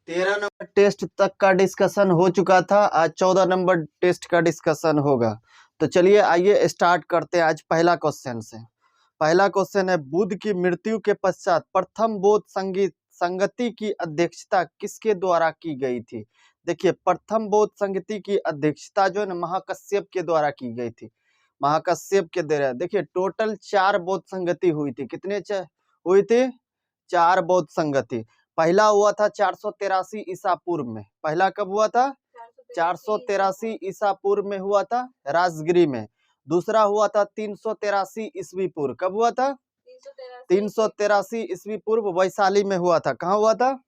13 number test तक का discussion हो चुका था। आज 14 नंबर टेस्ट का डिस्कशन होगा। तो चलिए आइए स्टार्ट करते हैं आज पहला क्वेश्चन से। पहला क्वेश्चन है, बुद्ध की मृत्यु के पश्चात प्रथम बौद्ध संगीत संगति की अध्यक्षता किसके द्वारा की गई थी? देखिए, प्रथम बौद्ध संगति की अध्यक्षता जो है ना महाकश्यप के द्वारा की गई थी। महाकश्यप के द्वारा। देखिए, टोटल 4 बौद्ध संगति हुई थी। कितने हुई थी? 4 बौद्ध संगति। पहला हुआ था 483 ईसा पूर्व में। पहला कब हुआ था? 483 ईसा पूर्व में हुआ था, राजगिरी में। दूसरा हुआ था 383 ईस्वी पूर्व। कब हुआ था? 383 ईस्वी पूर्व, वैशाली में हुआ था। कहाँ हुआ था?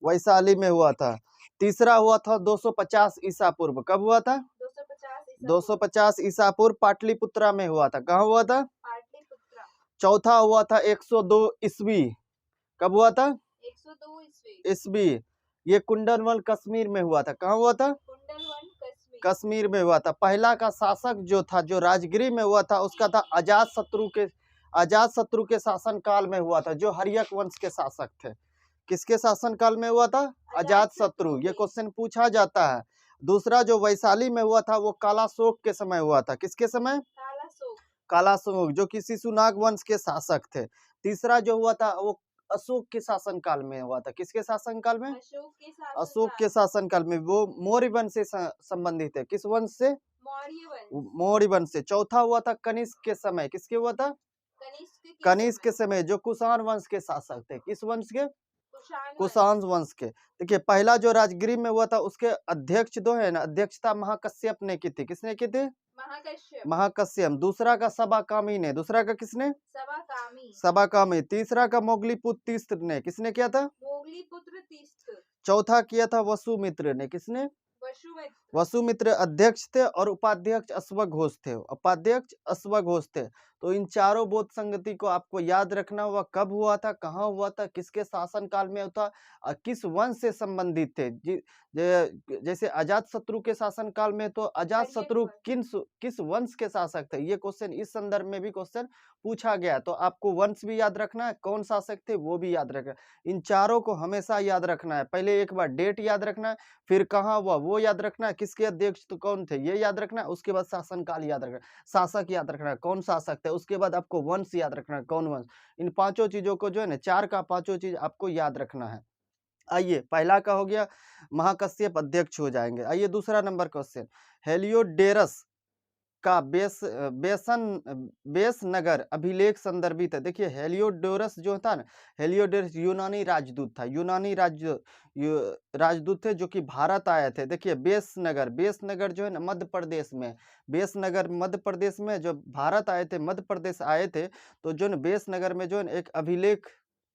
वैशाली में हुआ था। तीसरा हुआ था 250 ईसा पूर्व। कब हुआ था? 250 ईसा पूर्व, पाटलिपुत्रा में हुआ था। कहाँ हुआ था? चौथा हुआ था 102 ईस्वी। कब हुआ था? 102 ईस्वी। ये कुंडलवन कश्मीर में हुआ था। कहाँ हुआ था? कश्मीर में हुआ था। पहला का शासक जो था, जो राजगिरी में हुआ था, उसका था अजात शत्रु के शासन काल में हुआ था, जो हर्यक वंश के शासक थे। किसके शासन काल में हुआ था? अजात शत्रु। ये क्वेश्चन पूछा जाता है। दूसरा जो वैशाली में हुआ था वो कालाशोक के समय हुआ था। किसके समय? कालाशोक, जो कि शिशुनाग वंश के शासक थे। तीसरा जो हुआ था वो अशोक के शासन काल में हुआ था। किसके शासन काल में? अशोक के शासन काल में। वो मौर्य वंश से संबंधित है। किस वंश से? मौर्य वंश से। चौथा हुआ था कनिष्क के समय। किसके हुआ था? कनिष्क के समय, जो कुषाण वंश के शासक थे। किस वंश के? कुषाण वंश के। देखिए, पहला जो राजगिरी में हुआ था उसके अध्यक्ष जो है ना, अध्यक्षता महाकश्यप ने की थी। किसने की थी? महाकश्यप। दूसरा का सबाकामी ने। दूसरा का किसने? सबाकामी। तीसरा का मोगलीपुत्र तीस्त्र ने। किसने किया था? मोगलीपुत्र तीस्त्र। चौथा किया था वसुमित्र ने। किसने? वसुमित्र अध्यक्ष थे और उपाध्यक्ष अश्वघोष थे। उपाध्यक्ष अश्वघोष थे। तो इन चारों बौद्ध संगति को आपको याद रखना हुआ, कब हुआ था, कहाँ हुआ था, किसके शासन काल में था, किस वंश से संबंधित थे। जैसे अजात शत्रु के शासन काल में तो अजात शत्रु किस वंश के शासक थे, ये क्वेश्चन इस संदर्भ में भी क्वेश्चन पूछा गया। तो आपको वंश भी याद रखना है, कौन शासक थे वो भी याद रखना है। इन चारों को हमेशा याद रखना है। पहले एक बार डेट याद रखना है, फिर कहाँ हुआ वो याद रखना है, किसके अध्यक्ष तो कौन थे ये याद रखना है, उसके बाद शासन काल याद रखना है, शासक याद रखना है कौन शासक थे, उसके बाद आपको वंश याद रखना है कौन वंश। इन पांचों चीजों को जो है ना, 4 का 5 चीज आपको याद रखना है। आइए, पहला का हो गया, महाकश्यप अध्यक्ष हो जाएंगे। आइए दूसरा नंबर क्वेश्चन, हेलियोडोरस का बेस नगर अभिलेख संदर्भित है। देखिए, हेलियोडोरस जो था ना, हेलियोडोरस यूनानी राजदूत था। यूनानी राजदूत थे जो कि भारत आए थे। देखिए, बेस नगर जो है ना मध्य प्रदेश में, बेस नगर मध्य प्रदेश में, जो भारत आए थे, मध्य प्रदेश आए थे, तो जो न बेस नगर में जो एक अभिलेख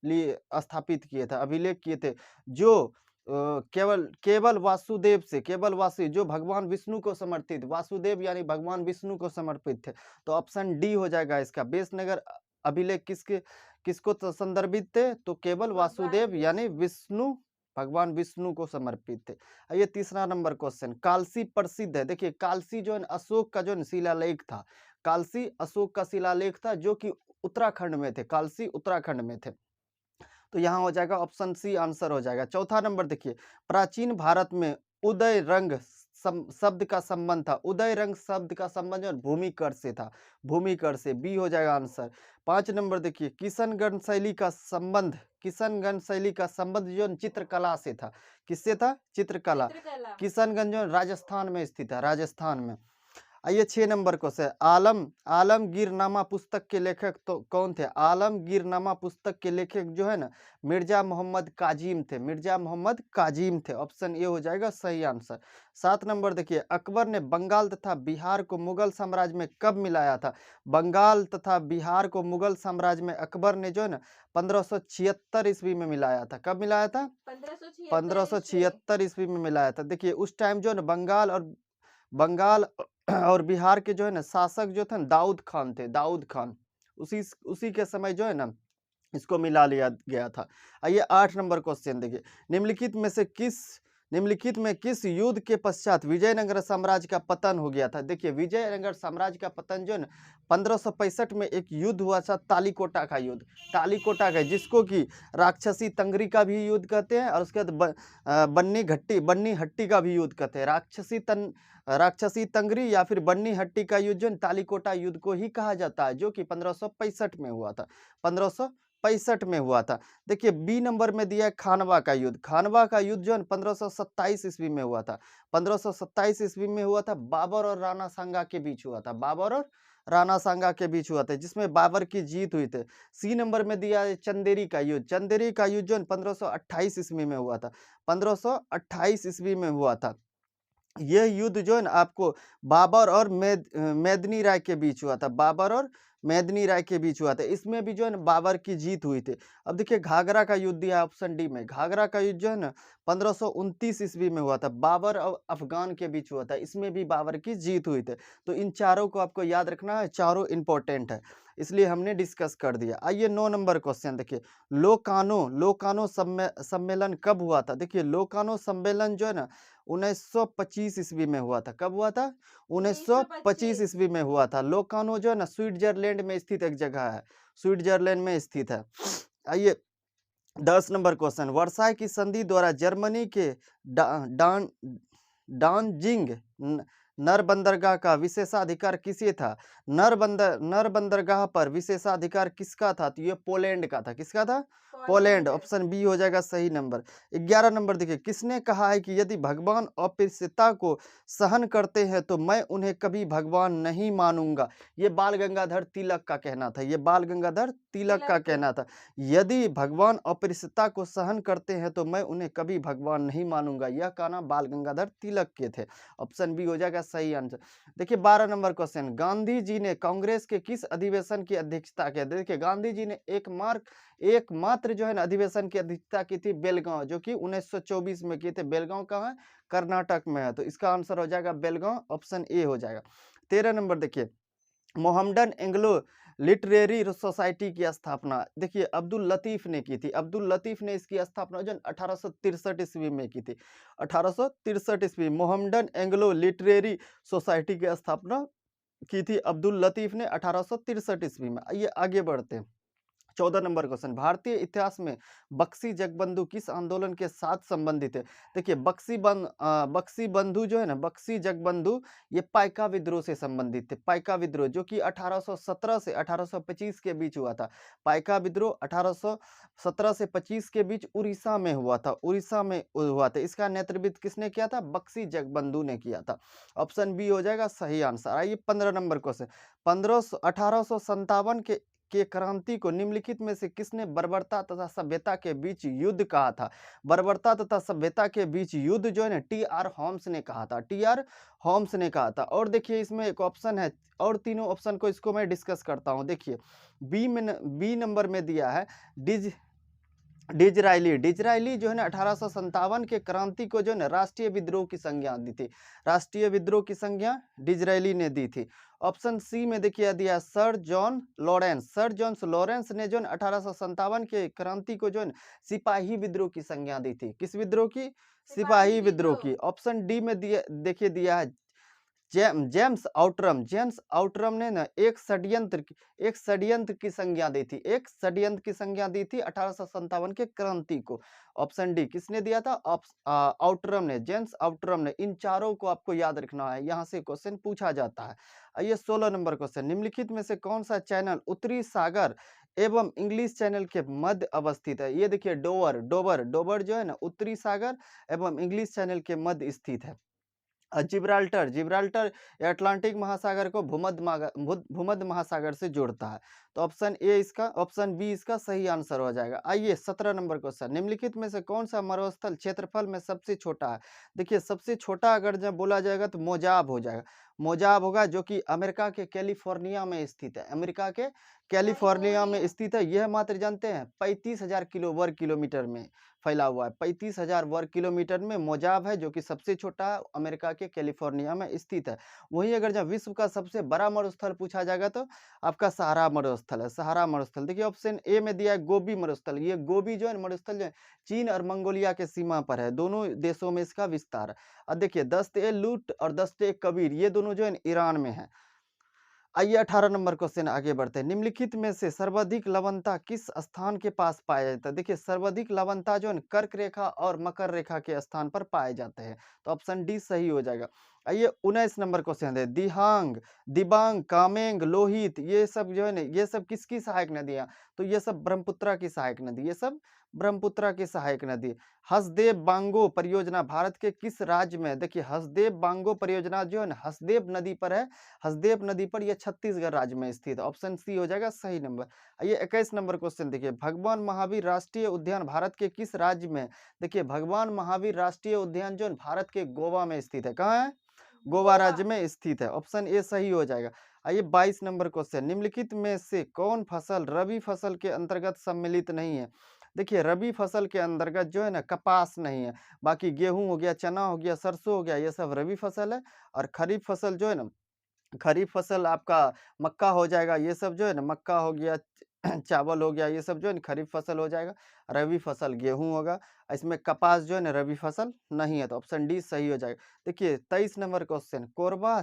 लिए स्थापित किए थे, अभिलेख किए थे, जो केवल वासुदेव से, केवल वासु जो भगवान विष्णु को समर्पित, वासुदेव यानी भगवान विष्णु को समर्पित थे। तो ऑप्शन डी हो जाएगा इसका। बेसनगर अभिलेख किसको संदर्भित थे? तो केवल वासुदेव यानी विष्णु, भगवान विष्णु को समर्पित थे। ये तीसरा नंबर क्वेश्चन, कालसी प्रसिद्ध है। देखिए, कालसी जो है अशोक का जो शिलालेख था, कालसी अशोक का शिलालेख था, जो कि उत्तराखंड में थे। कालसी उत्तराखंड में थे। तो यहाँ हो जाएगा ऑप्शन सी आंसर हो जाएगा। चौथा नंबर देखिए, प्राचीन भारत में उदय रंग शब्द का संबंध था। उदय रंग शब्द का संबंध जो भूमिकर से था, भूमिकर से, बी हो जाएगा आंसर। 5 नंबर देखिए, किशनगढ़ शैली का संबंध, किशनगढ़ शैली का संबंध जो चित्रकला से था। किससे था? चित्रकला। किशनगंज जो राजस्थान में स्थित है, राजस्थान में। आइए 6 नंबर क्वेश्चन, आलमगीरनामा पुस्तक के लेखक तो कौन थे? आलमगीरनामा पुस्तक के लेखक जो है ना, मिर्जा मोहम्मद काजिम थे। मिर्जा मोहम्मद काजिम थे। ऑप्शन ए हो जाएगा सही आंसर। 7 नंबर देखिए, अकबर ने बंगाल तथा बिहार को मुगल साम्राज्य में कब मिलाया था? बंगाल तथा बिहार को मुगल साम्राज्य में अकबर ने जो है ना 1576 ईस्वी में मिलाया था। कब मिलाया था? 1576 ईस्वी में मिलाया था। देखिए, उस टाइम जो है ना बंगाल और बिहार के जो है ना शासक जो थे दाऊद खान थे, दाऊद खान। उसी के समय जो है ना इसको मिला लिया गया था। आइए 8 नंबर क्वेश्चन देखिए, निम्नलिखित में किस युद्ध के पश्चात विजयनगर साम्राज्य का पतन हो गया था? देखिए विजयनगर साम्राज्य का पतन जो है ना 1565 में एक युद्ध हुआ था, तालीकोटा का युद्ध। तालीकोटा का, जिसको कि राक्षसी तंगरी का भी युद्ध कहते हैं और उसके बाद बन्नी हट्टी का भी युद्ध कहते हैं। राक्षसी तंगरी या फिर बन्नी हट्टी का युद्ध जो है तालीकोटा युद्ध को ही कहा जाता है, जो कि 1565 में हुआ था। 1565 में हुआ था। देखिए बी नंबर में दिया है खानवा का युद्ध। खानवा का युद्ध जो है 1527 ईस्वी में हुआ था। 1527 ईस्वी में हुआ था, बाबर और राणा सांगा के बीच हुआ था। बाबर और राणा सांगा के बीच हुआ था, जिसमें बाबर की जीत हुई थी। सी नंबर में दिया है चंदेरी का युद्ध। चंदेरी का युद्ध जो 1528 ईस्वी में हुआ था। 1528 ईस्वी में हुआ था। यह युद्ध जो है ना आपको बाबर और मेदिनी राय के बीच हुआ था। बाबर और मेदिनी राय के बीच हुआ था। इसमें भी जो है ना बाबर की जीत हुई थी। अब देखिए घाघरा का युद्ध दिया है ऑप्शन डी में। घाघरा का युद्ध जो है ना 1529 ईस्वी में हुआ था। बाबर और अफगान के बीच हुआ था। इसमें भी बाबर की जीत हुई थी। तो इन चारों को आपको याद रखना है, चारों इंपॉर्टेंट है, इसलिए हमने डिस्कस कर दिया। आइए 9 नंबर क्वेश्चन देखिए, लोकानो सम्मेलन कब हुआ था? देखिए लोकानो सम्मेलन जो है ना 1925 ईस्वी में हुआ था। कब हुआ था? 1925 ईस्वी में हुआ था। लोकानो जो है ना स्विट्जरलैंड में स्थित एक जगह है, स्विट्जरलैंड में स्थित है। आइए 10 नंबर क्वेश्चन, वर्साई की संधि द्वारा जर्मनी के डानजिंग नर बंदरगाह का विशेषाधिकार किसे था? नर बंदरगाह पर विशेषाधिकार किसका था? तो ये पोलैंड का था। किसका था? पोलैंड। ऑप्शन बी हो जाएगा सही नंबर। 11 नंबर देखिए, किसने कहा है कि यदि भगवान अस्पृश्यता को सहन करते हैं तो मैं उन्हें कभी भगवान नहीं मानूंगा? ये बाल गंगाधर तिलक का कहना था। ये बाल गंगाधर तिलक का कहना था। यदि भगवान अस्पृश्यता को सहन करते हैं तो मैं उन्हें कभी भगवान नहीं मानूंगा, यह कहना बाल गंगाधर तिलक के थे। ऑप्शन बी हो जाएगा सही आंसर। देखिए 12 नंबर क्वेश्चन, गांधी जी ने कांग्रेस के किस अधिवेशन की अध्यक्षता की? देखिए गांधी जी ने एकमात्र जो है ना अधिवेशन की अध्यक्षता की थी बेलगांव, जो कि 1924 में किए थे। बेलगांव कहाँ है? कर्नाटक में है। तो इसका आंसर हो जाएगा बेलगांव, ऑप्शन ए हो जाएगा। 13 नंबर देखिए, मोहम्मडन एंग्लो लिटरेरी सोसाइटी की स्थापना देखिए अब्दुल लतीफ ने की थी। अब्दुल लतीफ ने इसकी स्थापना जो 1863 ईस्वी में की थी। 1863 ईस्वी मोहम्मडन एंग्लो लिटरेरी सोसाइटी की स्थापना की थी अब्दुल लतीफ ने 1863 ईस्वी में। आइए आगे बढ़ते हैं। 14 नंबर क्वेश्चन, भारतीय इतिहास में बक्सी जगबंधु किस आंदोलन के साथ संबंधित है? देखिए बक्सी बंधु जो है ना, बक्सी जगबंधु, ये पाइका विद्रोह से संबंधित थे। पाइका विद्रोह जो कि 1817 से 1825 के बीच हुआ था। पाइका विद्रोह 1817 से 25 के बीच उड़ीसा में हुआ था। उड़ीसा में हुआ था। इसका नेतृत्व किसने किया था? बक्सी जगबंधु ने किया था। ऑप्शन बी हो जाएगा सही आंसर। आइए 15 नंबर क्वेश्चन, 1857 के क्रांति को निम्नलिखित में से किसने बर्बरता तथा सभ्यता के बीच युद्ध कहा था? बर्बरता तथा सभ्यता के बीच युद्ध जो है ना टी.आर. होम्स ने कहा था। टी.आर. होम्स ने कहा था। और देखिए इसमें एक ऑप्शन है, और तीनों ऑप्शन को इसको मैं डिस्कस करता हूं। देखिए बी नंबर में दिया है डिजराइली जो है ना 1857 के क्रांति को जो है ना राष्ट्रीय विद्रोह की संज्ञा दी थी। राष्ट्रीय विद्रोह की संज्ञा डिजराइली ने दी थी। ऑप्शन सी में देखिए दिया सर जॉन लॉरेंस ने जो 1857 के क्रांति को जो है सिपाही विद्रोह की संज्ञा दी थी। किस विद्रोह की? सिपाही विद्रोह की। ऑप्शन डी में देखिए दिया है जेम्स आउटरम ने ना एक षड्यंत्र की संज्ञा दी थी। एक षड्यंत्र की संज्ञा दी थी 1857 के क्रांति को। ऑप्शन डी किसने दिया था? आउटरम ने, जेम्स आउटरम ने। इन चारों को आपको याद रखना है, यहाँ से क्वेश्चन पूछा जाता है। आइए 16 नंबर क्वेश्चन, निम्नलिखित में से कौन सा चैनल उत्तरी सागर एवं इंग्लिश चैनल के मध्य अवस्थित है? ये देखिए डोबर जो है ना उत्तरी सागर एवं इंग्लिश चैनल के मध्य स्थित है। जिब्राल्टर अटलांटिक महासागर को भूमध्य महासागर से जोड़ता है। तो ऑप्शन बी इसका सही आंसर हो जाएगा। आइए 17 नंबर क्वेश्चन, निम्नलिखित में से कौन सा मरुस्थल क्षेत्रफल में सबसे छोटा है? देखिए सबसे छोटा अगर जब बोला जाएगा तो मोजाब हो जाएगा। मोजाब होगा, जो कि अमेरिका के कैलिफोर्निया में स्थित है। अमेरिका के कैलिफोर्निया में स्थित है। यह मात्र जानते हैं 35,000 वर्ग किलोमीटर में फैला हुआ है। 35,000 वर्ग किलोमीटर में मोजाब है, जो कि सबसे छोटा है, अमेरिका के कैलिफोर्निया में स्थित है। वहीं अगर जब विश्व का सबसे बड़ा मरुस्थल पूछा जाएगा तो आपका सहारा मरुस्थल है, सहारा मरुस्थल। देखिए ऑप्शन ए में दिया है गोबी मरुस्थल। ये गोबी जो है मरुस्थल जो है चीन और मंगोलिया के सीमा पर है, दोनों देशों में इसका विस्तार है। अब देखिए दस्त-ए-लूट और दस्त-ए-कबीर ये दोनों जो है ईरान में है। आइए 18 नंबर क्वेश्चन आगे बढ़ते हैं। निम्नलिखित में से सर्वाधिक लवणता किस स्थान के पास पाया जाता है? देखिए सर्वाधिक लवणता जो है ना कर्क रेखा और मकर रेखा के स्थान पर पाए जाते हैं। तो ऑप्शन डी सही हो जाएगा। आइए 19 नंबर क्वेश्चन है। दिहांग, दिबांग, कामेंग, लोहित ये सब जो है ना ये सब किसकी सहायक नदियाँ? तो ये सब ब्रह्मपुत्रा की सहायक नदी, ये सब ब्रह्मपुत्रा की सहायक नदी। हसदेव बांगो परियोजना भारत के किस राज्य में है? देखिए हसदेव बांगो परियोजना जो है ना हसदेव नदी पर है। हसदेव नदी पर यह छत्तीसगढ़ राज्य में स्थित है। ऑप्शन सी हो जाएगा सही नंबर। आइए 21 नंबर क्वेश्चन देखिए। भगवान महावीर राष्ट्रीय उद्यान भारत के किस राज्य में है? देखिए भगवान महावीर राष्ट्रीय उद्यान जो है भारत के गोवा में स्थित है। कहाँ है? गोवा गोवा। राज्य में स्थित है। ऑप्शन ए सही हो जाएगा। आइए 22 नंबर क्वेश्चन। निम्नलिखित में से कौन फसल रबी फसल के अंतर्गत सम्मिलित नहीं है? देखिए रबी फसल के अंतर्गत जो है ना कपास नहीं है, बाकी गेहूं हो गया, चना हो गया, सरसों हो गया, ये सब रबी फसल है। और खरीफ फसल जो है ना खरीफ फसल आपका मक्का हो जाएगा, ये सब जो है ना मक्का हो गया, चावल हो गया, ये सब जो है ना खरीफ फसल हो जाएगा। रबी फसल गेहूँ होगा। इसमें कपास जो है ना रबी फसल नहीं है, तो ऑप्शन डी सही हो जाएगा। देखिए 23 नंबर क्वेश्चन। कोरबा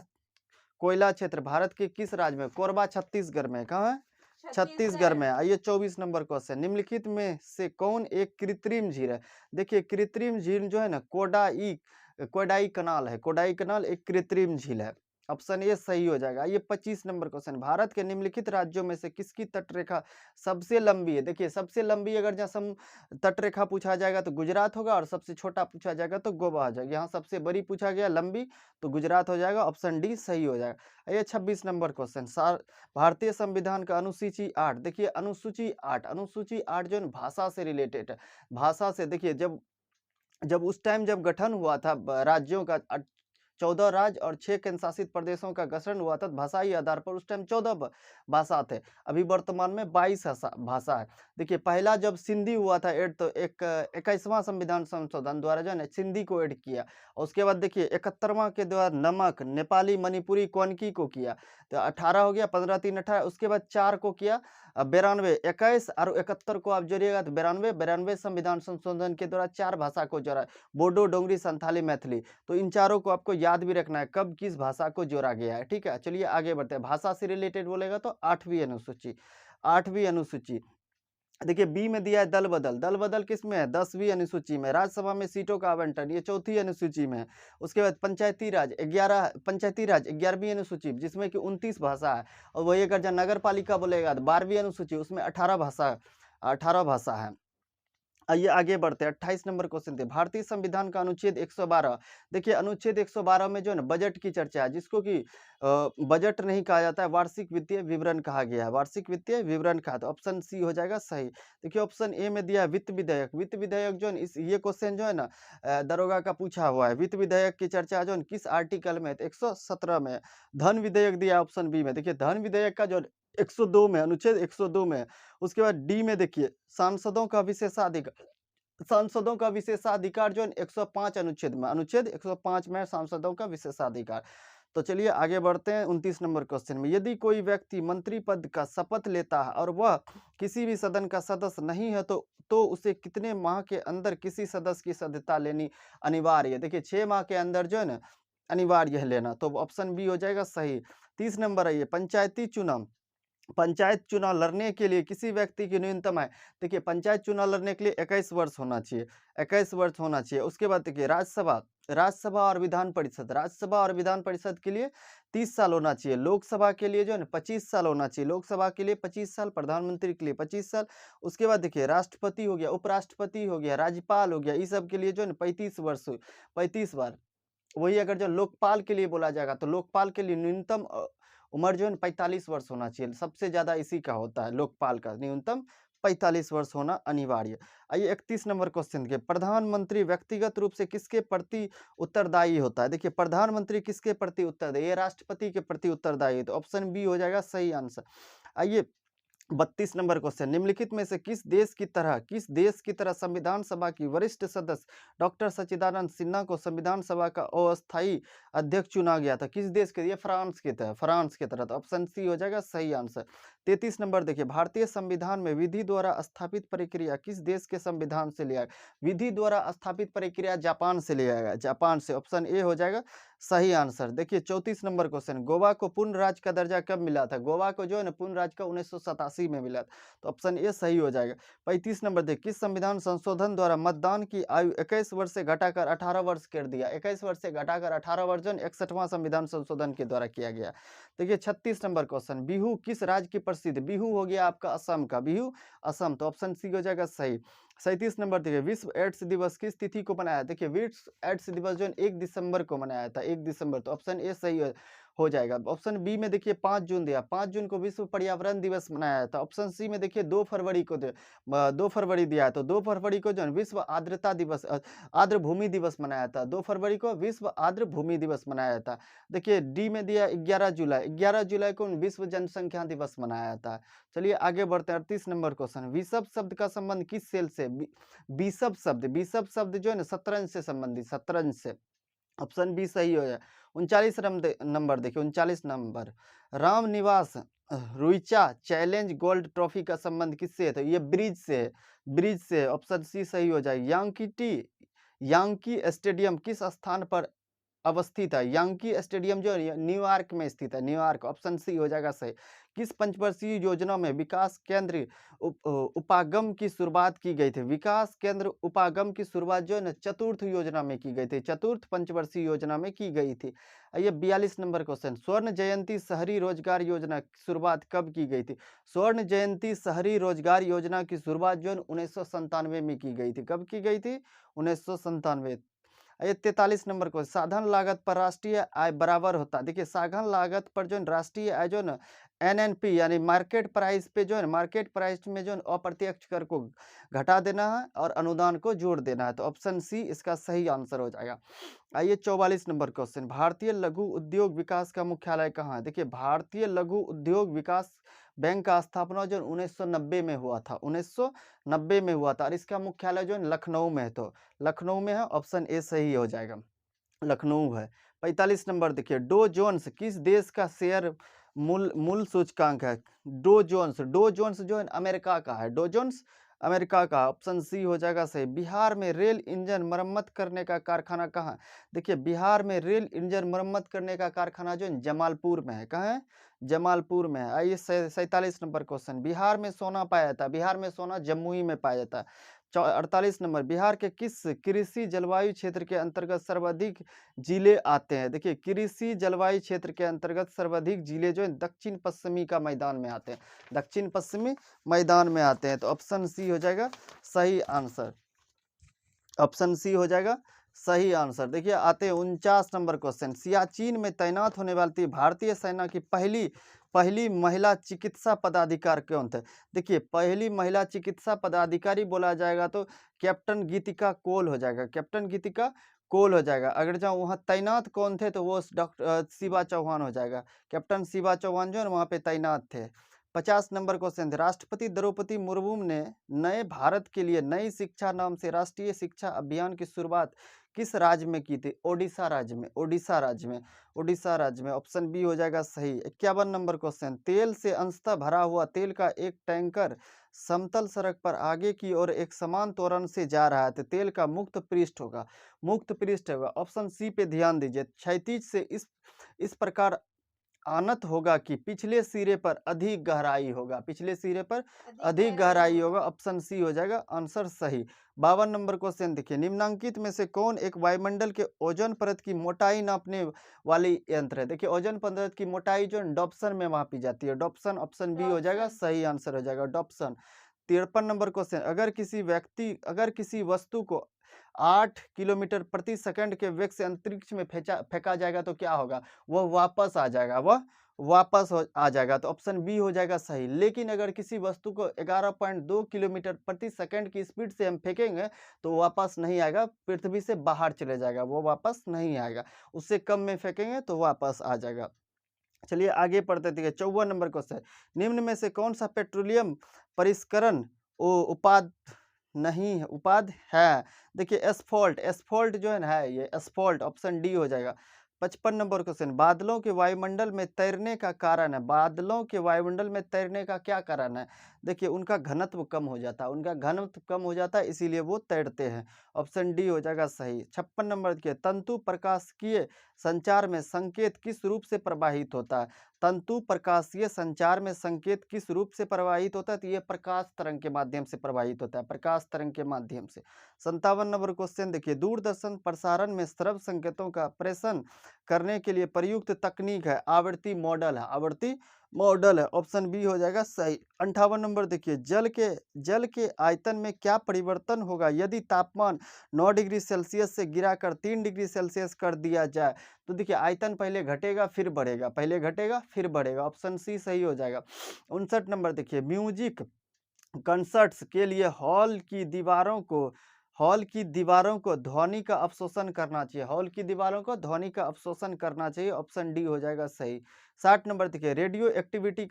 कोयला क्षेत्र भारत के किस राज्य में? कोरबा छत्तीसगढ़ में है। कहाँ है? छत्तीसगढ़ में है। आइए 24 नंबर क्वेश्चन। निम्नलिखित में से कौन एक कृत्रिम झील है? देखिए कृत्रिम झील जो है ना कोडाई कोडाई कनाल है। कोडाई कनाल एक कृत्रिम झील है। ऑप्शन ए सही हो जाएगा। ये 25 नंबर क्वेश्चन। भारत के निम्नलिखित राज्यों में से किसकी तटरेखा सबसे लंबी है? देखिए सबसे लंबी अगर जहाँ तटरेखा पूछा जाएगा तो गुजरात होगा, और सबसे छोटा पूछा जाएगा तो गोवा हो जाएगा। यहाँ सबसे बड़ी पूछा गया लंबी, तो गुजरात हो जाएगा। ऑप्शन डी सही हो जाएगा। ये 26 नंबर क्वेश्चन। भारतीय संविधान का अनुसूची 8। देखिए अनुसूची 8 जो है ना भाषा से रिलेटेड है। भाषा से देखिए जब जब उस टाइम जब गठन हुआ था राज्यों का 14 राज्य और 6 केंद्र शासित प्रदेशों का गठन हुआ था, तो भाषाई आधार पर उस टाइम 14 भाषा थे। अभी वर्तमान में 22 भाषा है। देखिए पहला जब सिंधी हुआ था ऐड, तो 21वां संविधान संशोधन द्वारा जो है ना सिंधी को ऐड किया। और उसके बाद देखिए 71वां के द्वारा नमक, नेपाली, मणिपुरी, कोनकी को किया। तो 18 हो गया, 15 3 18। उसके बाद 4 को किया 92, 21 और 71 को आप जोड़िएगा तो 92 संविधान संशोधन के द्वारा 4 भाषा को जोड़ा। बोडो, डोगरी, संथाली, मैथिली। तो इन चारों को आपको याद भी रखना है कब किस भाषा को जोड़ा गया है। ठीक है, चलिए आगे बढ़ते हैं। भाषा से रिलेटेड बोलेगा तो 8वीं अनुसूची। 8वीं अनुसूची देखिए बी में दिया है दल बदल। दल बदल किस में है? 10वीं अनुसूची में। राज्यसभा में सीटों का आवंटन ये 4थी अनुसूची में है। उसके बाद पंचायती राज 11वीं अनुसूची जिसमें कि 29 भाषा है। और वही अगर जब नगर पालिका बोलेगा तो 12वीं अनुसूची, उसमें 18 भाषा है। आइए आगे बढ़ते हैं। 28 नंबर क्वेश्चन थे। भारतीय संविधान का अनुच्छेद 112। देखिए अनुच्छेद 112 में जो है ना बजट की चर्चा है, जिसको कि बजट नहीं कहा जाता है, वार्षिक वित्तीय विवरण कहा गया है। वार्षिक वित्तीय विवरण कहा, तो ऑप्शन सी हो जाएगा सही। देखिए ऑप्शन ए में दिया है वित्त विधेयक। वित्त विधेयक जो है इस ये क्वेश्चन जो है ना दरोगा का पूछा हुआ है। वित्त विधेयक की चर्चा जो है किस आर्टिकल में? 117 में। धन विधेयक दिया है ऑप्शन बी में। देखिए धन विधेयक का जो 102 में, अनुच्छेद 102 में। उसके बाद डी में देखिए सांसदों का विशेषाधिकार। सांसदों का विशेषाधिकार जो है 105 अनुच्छेद में, अनुच्छेद 105 में सांसदों का विशेषाधिकार। तो चलिए आगे बढ़ते हैं 29 नंबर क्वेश्चन में। यदि कोई व्यक्ति मंत्री पद का शपथ लेता है और वह किसी भी सदन का सदस्य नहीं है तो उसे कितने माह के अंदर किसी सदस्य की सदस्यता लेनी अनिवार्य है? देखिए 6 माह के अंदर जो है ना अनिवार्य है लेना, तो ऑप्शन बी हो जाएगा सही। 30 नंबर है ये पंचायती चुनाव। पंचायत चुनाव लड़ने के लिए किसी व्यक्ति की न्यूनतम आयु। देखिए पंचायत चुनाव लड़ने के लिए 21 वर्ष होना चाहिए। 21 वर्ष होना चाहिए। उसके बाद देखिए राज्यसभा और विधान परिषद। राज्यसभा और विधान परिषद के लिए 30 साल होना चाहिए। लोकसभा के लिए जो है ना 25 साल होना चाहिए। लोकसभा के लिए 25 साल, प्रधानमंत्री के लिए 25 साल। उसके बाद देखिए राष्ट्रपति हो गया, उपराष्ट्रपति हो गया, राज्यपाल हो गया, इस सब के लिए जो है ना 35 वर्ष 35 बार। वही अगर जो लोकपाल के लिए बोला जाएगा तो लोकपाल के लिए न्यूनतम उम्र जो है 45 वर्ष होना चाहिए। सबसे ज्यादा इसी का होता है, लोकपाल का न्यूनतम 45 वर्ष होना अनिवार्य। आइए 31 नंबर क्वेश्चन के। प्रधानमंत्री व्यक्तिगत रूप से किसके प्रति उत्तरदायी होता है? देखिए प्रधानमंत्री किसके प्रति उत्तरदायी? ये राष्ट्रपति के प्रति उत्तरदायी है, तो ऑप्शन बी हो जाएगा सही आंसर। आइए 32 नंबर क्वेश्चन, निम्नलिखित में से किस देश की तरह संविधान सभा की वरिष्ठ सदस्य डॉक्टर सच्चिदानंद सिन्हा को संविधान सभा का अस्थायी अध्यक्ष चुना गया था? किस देश के? ये फ्रांस की तरह। तो ऑप्शन सी हो जाएगा सही आंसर। 33 नंबर देखिए, भारतीय संविधान में विधि द्वारा स्थापित प्रक्रिया किस देश के संविधान से लिया गया? विधि द्वारा स्थापित प्रक्रिया जापान से लिया गया, जापान से। ऑप्शन ए हो जाएगा सही आंसर। देखिए 34 नंबर क्वेश्चन, गोवा को पूर्ण राज्य का दर्जा कब मिला था? गोवा को जो है ना पूर्ण राज्य का 1987 में मिला था। तो ऑप्शन ए सही हो जाएगा। 35 नंबर देखिए, किस संविधान संशोधन द्वारा मतदान की आयु 21 वर्ष से घटाकर 18 वर्ष कर दिया? 21 वर्ष से घटाकर 18 वर्ष जो 61वां संविधान संशोधन के द्वारा किया गया। देखिए 36 नंबर क्वेश्चन, बिहू किस राज्य की प्रसिद्ध? बिहू हो गया आपका असम का, बिहू असम। तो ऑप्शन सी हो जाएगा सही। 37 नंबर देखिए, विश्व एड्स दिवस किस तिथि को मनाया? देखिए विश्व एड्स दिवस जो है 1 दिसंबर को मनाया था, 1 दिसंबर। तो ऑप्शन ए सही हो जाएगा। ऑप्शन बी में देखिए 5 जून दिया, 5 जून को विश्व पर्यावरण दिवस मनाया था। ऑप्शन सी में देखिए 2 फरवरी को 2 फरवरी दिया है, तो 2 फरवरी को जो है विश्व आर्द्रता दिवस आर्द्र भूमि दिवस मनाया था। 2 फरवरी को विश्व आर्द्र भूमि दिवस मनाया था। देखिए डी में दिया 11 जुलाई, 11 जुलाई को विश्व जनसंख्या दिवस मनाया था। चलिए आगे बढ़ते हैं। 38 नंबर क्वेश्चन, विशप शब्द का संबंध किस सेल से? बिशप शब्द जो है ना शतरंज से संबंधित, शतरंज से। ऑप्शन बी सही हो जाए। 39 नंबर देखिए, 39 number, Ramniwas Ruia challenge gold trophy का संबंध किससे है? तो ये ब्रिज से है, ब्रिज से। ऑप्शन सी सही हो जाए। यांकी स्टेडियम किस स्थान पर अवस्थित है? यांकी स्टेडियम जो है ये न्यूयॉर्क में स्थित है, न्यूयॉर्क। ऑप्शन सी हो जाएगा सही। किस पंचवर्षीय योजना में विकास केंद्र उपागम की शुरुआत की गई थी? विकास केंद्र उपागम की शुरुआत जो है ना चतुर्थ योजना में की गई थी, चतुर्थ पंचवर्षीय योजना में की गई थी। ये 42 नंबर क्वेश्चन, स्वर्ण जयंती शहरी रोजगार योजना की शुरुआत कब की गई थी? स्वर्ण जयंती शहरी रोजगार योजना की शुरुआत जो है 1997 में की गई थी। कब की गई थी? 1997। ये 43 नंबर को, साधन लागत पर राष्ट्रीय आय बराबर होता है। देखिए साधन लागत पर जो है राष्ट्रीय आय जो है ना एनएनपी यानी मार्केट प्राइस पे जो है मार्केट प्राइस में जो है अप्रत्यक्ष कर को घटा देना है और अनुदान को जोड़ देना है। तो ऑप्शन सी इसका सही आंसर हो जाएगा। आइए 44 नंबर क्वेश्चन, भारतीय लघु उद्योग विकास का मुख्यालय कहाँ है? देखिए भारतीय लघु उद्योग विकास बैंक का स्थापना जो 1990 में हुआ था, 1990 में हुआ था, और इसका मुख्यालय जो है लखनऊ में है। तो लखनऊ में है। ऑप्शन ए सही हो जाएगा, लखनऊ है। 45 नंबर देखिए, डो जोन्स किस देश का शेयर मूल मूल सूचकांक है? डो जोन्स जो है अमेरिका का है, डो जोन्स अमेरिका का। ऑप्शन सी हो जाएगा सही। बिहार में रेल इंजन मरम्मत करने का कारखाना कहाँ है? देखिए बिहार में रेल इंजन मरम्मत करने का कारखाना जो है जमालपुर में है। कहाँ है? जमालपुर में है। आइए 47 नंबर क्वेश्चन, बिहार में सोना पाया जाता है? बिहार में सोना जमुई में पाया जाता है। 48 नंबर, बिहार के किस कृषि जलवायु क्षेत्र के अंतर्गत सर्वाधिक जिले आते हैं? देखिए कृषि जलवायु क्षेत्र के अंतर्गत सर्वाधिक जिले जो है दक्षिण पश्चिमी का मैदान में आते हैं, दक्षिण पश्चिमी मैदान में आते हैं। तो ऑप्शन सी हो जाएगा सही आंसर, ऑप्शन सी हो जाएगा सही आंसर। देखिए आते हैं 49 नंबर क्वेश्चन, सियाचिन में तैनात होने वाली भारतीय सेना की पहली पहली महिला चिकित्सा पदाधिकारी कौन थे? देखिए पहली महिला चिकित्सा पदाधिकारी बोला जाएगा तो कैप्टन गीतिका कोल हो जाएगा, कैप्टन गीतिका कोल हो जाएगा। अगर जहाँ वहाँ तैनात कौन थे तो वो डॉक्टर शिवा चौहान हो जाएगा, कैप्टन शिवा चौहान जो है वहाँ पे तैनात थे। 50 नंबर क्वेश्चन, राष्ट्रपति द्रौपदी मुर्मू ने नए भारत के लिए नई शिक्षा नाम से राष्ट्रीय शिक्षा अभियान की शुरुआत किस राज्य में की थी? ओडिशा राज्य में, ओडिशा राज्य में, ओडिशा राज्य में। ऑप्शन बी हो जाएगा सही। 51 नंबर क्वेश्चन, तेल से अंशतः भरा हुआ तेल का एक टैंकर समतल सड़क पर आगे की ओर एक समान त्वरण से जा रहा है तो तेल का मुक्त पृष्ठ होगा, मुक्त पृष्ठ होगा। ऑप्शन सी पे ध्यान दीजिए, क्षैतिज से इस प्रकार आनत होगा कि पिछले सिरे पर अधिक गहराई होगा, पिछले सिरे पर अधिक गहराई होगा। ऑप्शन सी हो जाएगा आंसर सही। 52 नंबर क्वेश्चन देखिए, निम्नलिखित में से कौन एक वायुमंडल के ओजोन परत की मोटाई नापने वाली यंत्र है? देखिए ओजोन परत की मोटाई जो डॉप्सन में मापी जाती है, डॉप्सन। ऑप्शन बी हो जाएगा सही आंसर हो जाएगा, डॉप्सन। 53 नंबर क्वेश्चन, अगर किसी वस्तु को 8 किलोमीटर प्रति सेकंड के वेग से अंतरिक्ष में फेंका जाएगा तो क्या होगा? वह वापस आ जाएगा, वह वापस आ जाएगा। तो ऑप्शन बी हो जाएगा सही। लेकिन अगर किसी वस्तु को 11.2 किलोमीटर प्रति सेकंड की स्पीड से हम फेंकेंगे तो वापस नहीं आएगा, पृथ्वी से बाहर चले जाएगा, वो वापस नहीं आएगा। उससे कम में फेंकेंगे तो वापस आ जाएगा। चलिए आगे पढ़ते थे। 54 नंबर क्वेश्चन, निम्न में से कौन सा पेट्रोलियम परिष्करण उपाद नहीं है, उपाद है? देखिए एस्फॉल्ट, एस्फॉल्ट जो है ना है ये एस्फॉल्ट, ऑप्शन डी हो जाएगा। 55 नंबर क्वेश्चन, बादलों के वायुमंडल में तैरने का कारण है, बादलों के वायुमंडल में तैरने का क्या कारण है? देखिए उनका घनत्व कम हो जाता है, उनका घनत्व कम हो जाता है इसीलिए वो तैरते हैं, ऑप्शन डी हो जाएगा सही। 56 नंबर के, तंतु प्रकाशिकीय संचार में संकेत किस रूप से प्रवाहित होता है? तंतु प्रकाशीय संचार में संकेत किस रूप से प्रवाहित होता है? तो ये प्रकाश तरंग के माध्यम से प्रवाहित होता है, प्रकाश तरंग के माध्यम से। 57 नंबर क्वेश्चन देखिए, दूरदर्शन प्रसारण में श्रव्य संकेतों का प्रेषण करने के लिए प्रयुक्त तकनीक है, आवृत्ति मॉडल है, आवृत्ति मॉडल है, ऑप्शन बी हो जाएगा सही। 58 नंबर देखिए, जल के आयतन में क्या परिवर्तन होगा यदि तापमान 9 डिग्री सेल्सियस से गिराकर 3 डिग्री सेल्सियस कर दिया जाए? तो देखिए आयतन पहले घटेगा फिर बढ़ेगा, पहले घटेगा फिर बढ़ेगा, ऑप्शन सी सही हो जाएगा। 59 नंबर देखिए, म्यूजिक कंसर्ट्स के लिए हॉल की दीवारों को ध्वनि का अवशोषण करना चाहिए, हॉल की दीवारों को ध्वनि का अवशोषण करना चाहिए, ऑप्शन डी हो जाएगा सही। 60 नंबर देखिए, रेडियो एक्टिविटी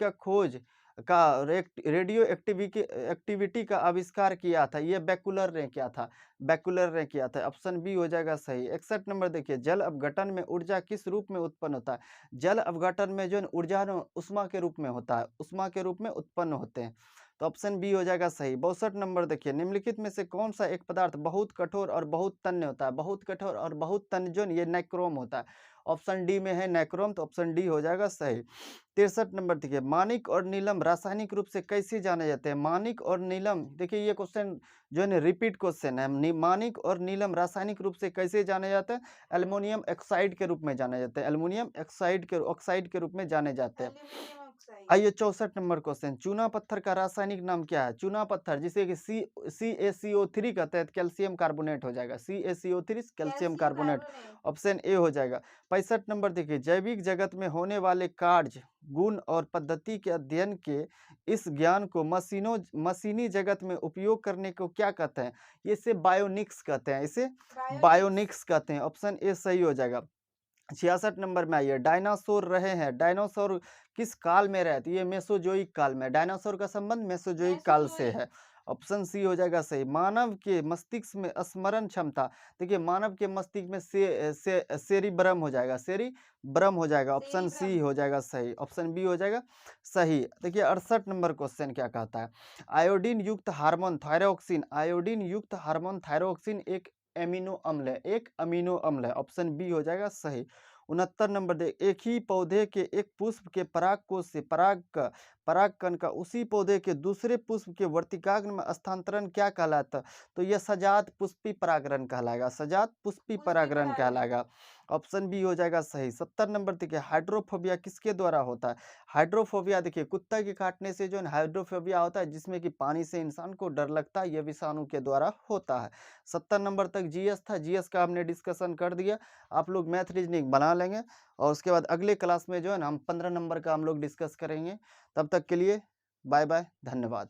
का आविष्कार किया था, ये बेकुलर ने किया था, बेकुलर ने किया था, ऑप्शन बी हो जाएगा सही। 61 नंबर देखिए, जल अपघटन में ऊर्जा किस रूप में उत्पन्न होता है? जल अपघटन में जो है न ऊर्जा न उष्मा के रूप में होता है, उष्मा के रूप में उत्पन्न होते हैं, तो ऑप्शन बी हो जाएगा सही। 62 नंबर देखिए, निम्नलिखित में से कौन सा एक पदार्थ बहुत कठोर और बहुत तन्य होता है? बहुत कठोर और बहुत तन्य जो है ये नाइक्रोम होता है, ऑप्शन डी में है नाइक्रोम, तो ऑप्शन डी हो जाएगा सही। 63 नंबर देखिए, मानिक और नीलम रासायनिक रूप से कैसे जाने जाते हैं? मानिक और नीलम, देखिए ये क्वेश्चन जो है ना रिपीट क्वेश्चन है, मानिक और नीलम रासायनिक रूप से कैसे जाने जाते हैं? एल्युमिनियम ऑक्साइड के रूप में जाने जाते हैं, एल्युमिनियम ऑक्साइड के रूप में जाने जाते हैं। Aluminium oxide. आइए 64 नंबर क्वेश्चन, चूना पत्थर का रासायनिक नाम क्या है? चूना पत्थर जिसे कि CaCO3 कहते हैं, कैल्शियम कार्बोनेट हो जाएगा, CaCO3 calcium carbonate, option A हो जाएगा। 65 नंबर देखिए, जैविक जगत में होने वाले कार्य, गुण और पद्धति के अध्ययन के इस ज्ञान को मशीनी जगत में उपयोग करने को क्या कहते हैं? इसे बायोनिक्स कहते हैं, इसे बायोनिक्स कहते हैं, ऑप्शन ए सही हो जाएगा। 66 नंबर में आइए, डायनासोर रहे हैं, डायनासोर किस काल में रहे थे? ये मेसोजोइक काल में, डायनासोर का संबंध मेसोजोइक काल से है, ऑप्शन सी हो जाएगा सही। मानव के मस्तिष्क में स्मरण क्षमता, देखिए मानव के मस्तिष्क में सेरिब्रम हो जाएगा, सेरिब्रम हो जाएगा, ऑप्शन सी सेरिब्रम। हो जाएगा सही, ऑप्शन बी हो जाएगा सही। देखिए 68 नंबर क्वेश्चन क्या कहता है, आयोडीन युक्त हार्मोन थायरोक्सिन, आयोडीन युक्त हार्मोन थायरोक्सिन एक एमिनो अम्ल है, एक अमीनो अम्ल है, ऑप्शन बी हो जाएगा सही। 69 नंबर दे, एक ही पौधे के एक पुष्प के परागकोश से परागकण का उसी पौधे के दूसरे पुष्प के वर्तिकाग्र में स्थानांतरण क्या कहलाता है? तो यह सजात पुष्पी परागण कहलाएगा, सजात पुष्पी परागण कहलाएगा, ऑप्शन बी हो जाएगा सही। 70 नंबर देखिए, हाइड्रोफोबिया किसके द्वारा होता है? हाइड्रोफोबिया देखिए कुत्ता के काटने से जो है हाइड्रोफोबिया होता है, जिसमें कि पानी से इंसान को डर लगता है, यह विषाणु के द्वारा होता है। 70 नंबर तक जीएस था, जीएस का हमने डिस्कशन कर दिया, आप लोग मैथ रीजनिंग बना लेंगे और उसके बाद अगले क्लास में जो है ना हम 15 नंबर का हम लोग डिस्कस करेंगे। तब तक के लिए बाय बाय, धन्यवाद।